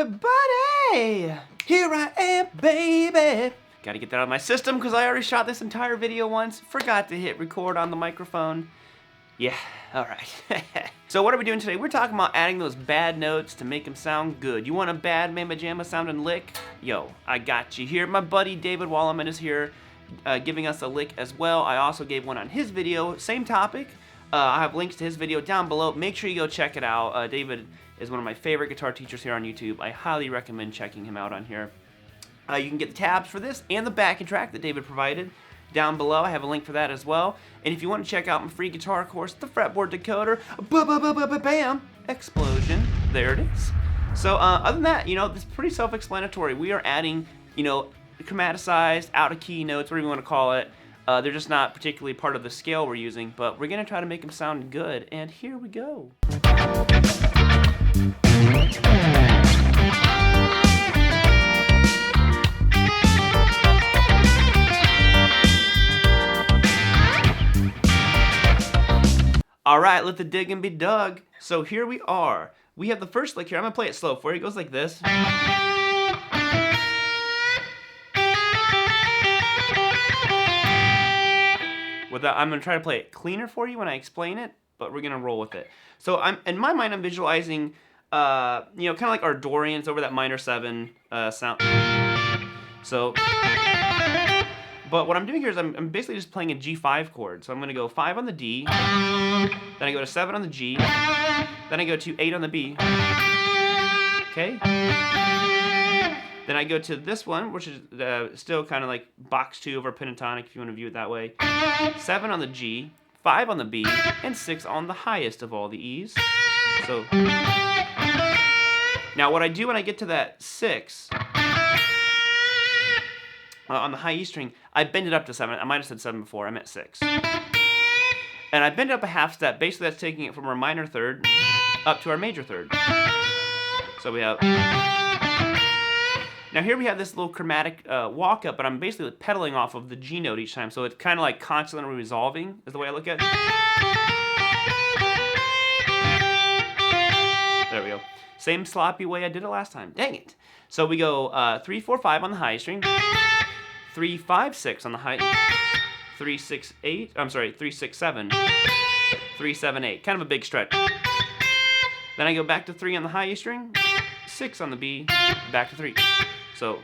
everybody! Here I am, baby! Gotta get that out of my system because I already shot this entire video once. Forgot to hit record on the microphone. Yeah, alright. So what are we doing today? We're talking about adding those bad notes to make them sound good. You want a bad mamma jamma sounding lick? Yo, I got you here. My buddy David Walliman is here giving us a lick as well. I also gave one on his video, same topic. I have links to his video down below. Make sure you go check it out. David is one of my favorite guitar teachers here on YouTube. I highly recommend checking him out on here. You can get the tabs for this and the backing track that David provided down below. I have a link for that as well. And if you want to check out my free guitar course, the Fretboard Decoder, bam, explosion, there it is. So other than that, you know, it's pretty self-explanatory. We are adding, you know, chromaticized, out of key notes, whatever you want to call it. They're just not particularly part of the scale we're using, but we're gonna try to make them sound good, and here we go. All right, let the digging be dug. So here we are. We have the first lick here. I'm gonna play it slow for you. It goes like this. I'm going to try to play it cleaner for you when I explain it, but we're going to roll with it. So in my mind, I'm visualizing, you know, kind of like our Dorians over that minor 7 sound. So, but what I'm doing here is I'm basically just playing a G5 chord. So I'm going to go 5 on the D, then I go to 7 on the G, then I go to 8 on the B. Okay? Then I go to this one, which is still kind of like box 2 over pentatonic, if you want to view it that way. 7 on the G, 5 on the B, and 6 on the highest of all the E's. So now what I do when I get to that 6 on the high E string, I bend it up to 7. I might have said 7 before. I meant 6. And I bend it up a half step. Basically, that's taking it from our minor third up to our major third. So we have. Now here we have this little chromatic walk up, but I'm basically pedaling off of the G note each time, so it's kind of like constantly resolving, is the way I look at it. There we go. Same sloppy way I did it last time. Dang it. So we go 3, 4, 5 on the high string, 3, 5, 6 on the high, 3, 6, 8, I'm sorry, 3, 6, 7, 3, 7, 8. Kind of a big stretch. Then I go back to 3 on the high E string, 6 on the B, back to 3. So,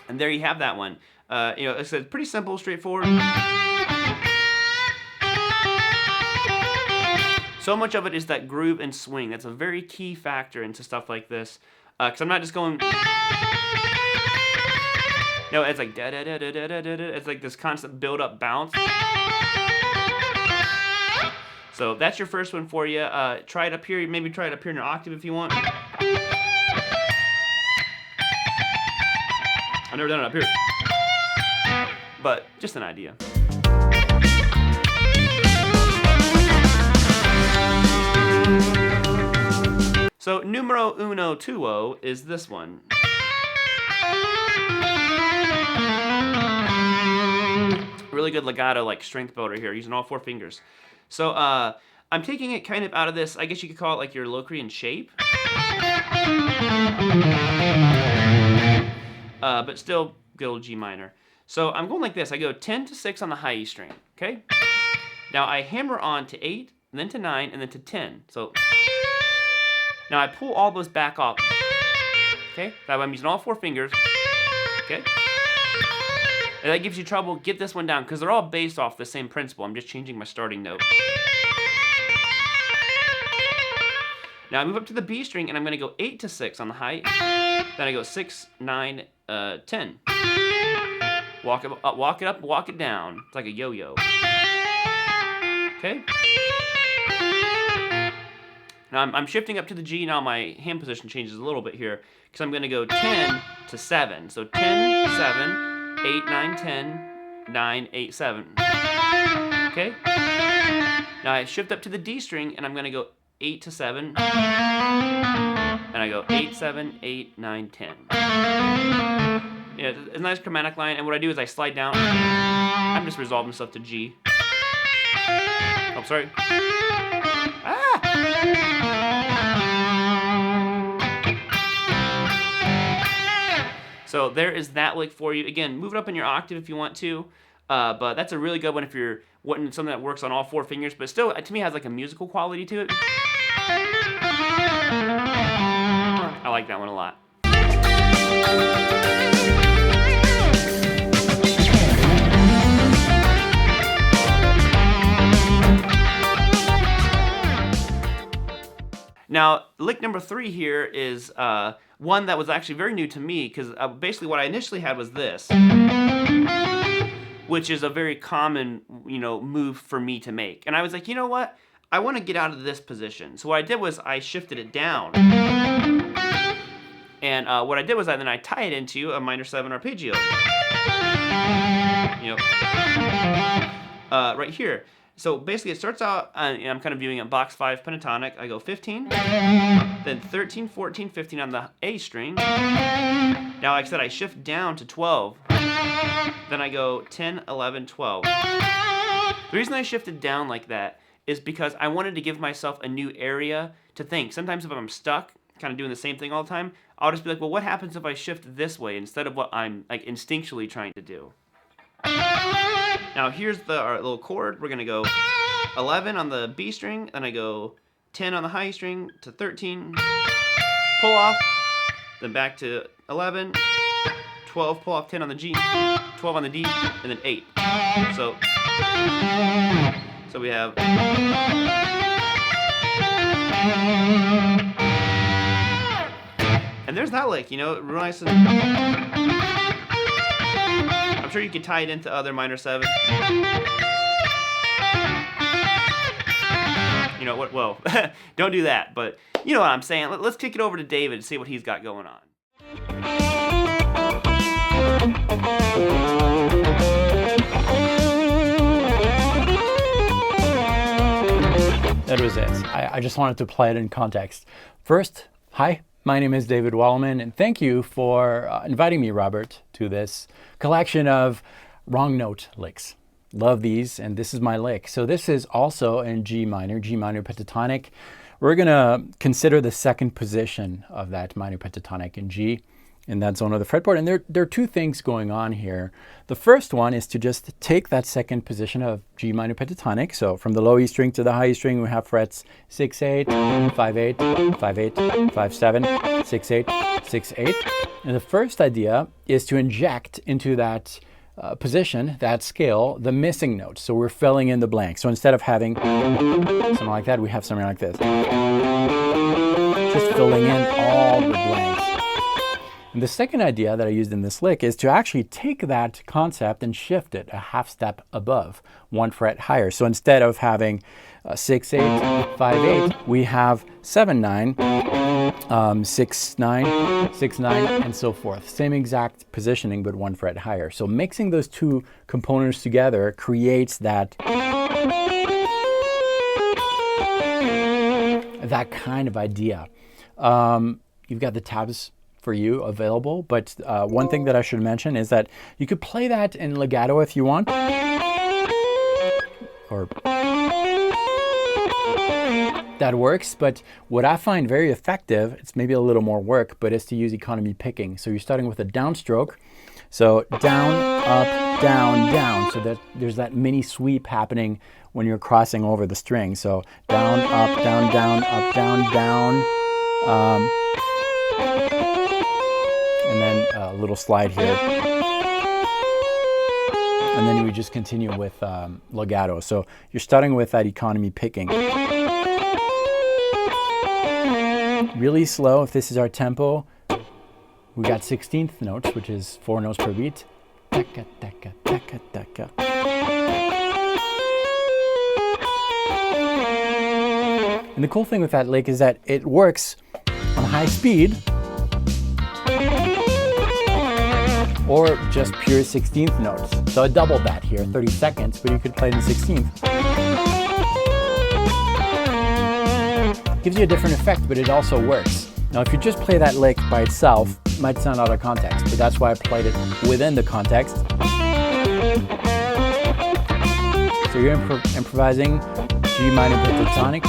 and there you have that one. You know, it's pretty simple, straightforward. So much of it is that groove and swing. That's a very key factor into stuff like this. Because I'm not just going. No, it's like da da da da da da da. It's like this constant build-up bounce. So that's your first one for you. Try it up here. Maybe try it up here in an octave if you want. I've never done it up here, but just an idea. So numero uno tuo is this one. Really good legato, like strength builder here, using all 4 fingers. So I'm taking it kind of out of this, I guess you could call it like your Locrian shape. But still good old G minor. So I'm going like this. I go 10 to 6 on the high E string, okay? Now I hammer on to 8, and then to 9, and then to 10. So now I pull all those back off, okay? That way I'm using all 4 fingers, okay? If that gives you trouble, get this one down, because they're all based off the same principle. I'm just changing my starting note. Now I move up to the B string, and I'm going to go 8 to 6 on the high. Then I go 6, 9, 10. Walk it up, walk it down. It's like a yo-yo. Okay? Now I'm shifting up to the G. Now my hand position changes a little bit here, because I'm going to go 10 to 7. So 10, 7. 8, 9, 10, 9, 8, 7. Okay? Now I shift up to the D string, and I'm going to go 8 to 7. And I go 8, 7, 8, 9, 10. Yeah, it's a nice chromatic line, and what I do is I slide down. I'm just resolving stuff to G. Oh, sorry. Ah! So there is that lick for you. Again, move it up in your octave if you want to, but that's a really good one if you're wanting something that works on all 4 fingers, but still, to me, has like a musical quality to it. I like that one a lot. Now, lick number 3 here is one that was actually very new to me, because basically what I initially had was this, which is a very common, move for me to make. And I was like, you know what? I want to get out of this position. So what I did was I shifted it down. And what I did was then I tie it into a minor 7 arpeggio. Right here. So basically it starts out, I'm kind of viewing a box 5 pentatonic. I go 15, then 13, 14, 15 on the A string. Now, like I said, I shift down to 12. Then I go 10, 11, 12. The reason I shifted down like that is because I wanted to give myself a new area to think. Sometimes if I'm stuck, kind of doing the same thing all the time, I'll just be like, well, what happens if I shift this way instead of what I'm like instinctually trying to do? Now here's our little chord. We're gonna go 11 on the B string, then I go 10 on the high string to 13, pull off, then back to 11, 12, pull off 10 on the G, 12 on the D, and then 8. So we have. And there's that lick, real nice and. I'm sure you could tie it into other minor 7. You know what? Whoa, don't do that. But you know what I'm saying. Let's kick it over to David and see what he's got going on. That was it. I just wanted to play it in context. First, hi. My name is David Walliman, and thank you for inviting me, Robert, to this collection of wrong note licks. Love these, and this is my lick. So this is also in G minor pentatonic. We're gonna consider the second position of that minor pentatonic in G, in that zone of the fretboard. And there are 2 things going on here. The first one is to just take that second position of G minor pentatonic. So from the low E string to the high E string, we have frets 6, 8, 5, 8, 5, 8, 5, 7, 6, 8, 6, 8. And the first idea is to inject into that position, that scale, the missing notes. So we're filling in the blanks. So instead of having something like that, we have something like this. Just filling in all the blanks. And the second idea that I used in this lick is to actually take that concept and shift it a half step above, 1 fret higher. So instead of having 6, 8, 5, 8, we have 7, 9, 6, 9, 6, 9, and so forth. Same exact positioning, but 1 fret higher. So mixing those 2 components together creates that kind of idea. You've got the tabs for you available, but one thing that I should mention is that you could play that in legato if you want, or that works. But what I find very effective, it's maybe a little more work, but is to use economy picking. So you're starting with a downstroke, so down, up, down, down, so that there's that mini sweep happening when you're crossing over the string. So down, up, down, down, up, down, down. And then a little slide here. And then we just continue with legato. So you're starting with that economy picking. Really slow, if this is our tempo. We got 16th notes, which is 4 notes per beat. Taka, taka, taka, taka. And the cool thing with that lick is that it works on high speed, or just pure 16th notes. So I doubled that here, 30 seconds, but you could play it in 16th. Gives you a different effect, but it also works. Now, if you just play that lick by itself, it might sound out of context, but that's why I played it within the context. So you're improvising G minor pentatonic.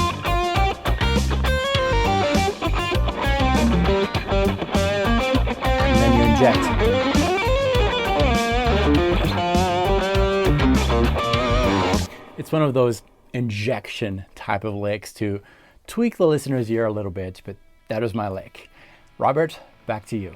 And then you inject. one of those injection type of licks to tweak the listener's ear a little bit, but that was my lick. Robert, back to you.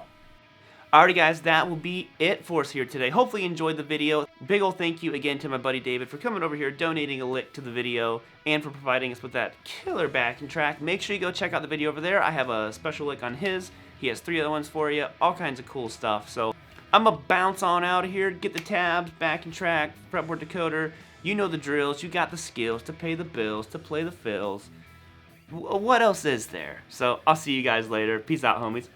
Alrighty guys, that will be it for us here today. Hopefully you enjoyed the video. Big ol' thank you again to my buddy David for coming over here, donating a lick to the video, and for providing us with that killer backing track. Make sure you go check out the video over there. I have a special lick on his. He has 3 other ones for you, all kinds of cool stuff. So I'm gonna bounce on out of here, get the tabs, backing track, fretboard decoder. You know the drills, you got the skills to pay the bills, to play the fills. What else is there? So I'll see you guys later. Peace out, homies.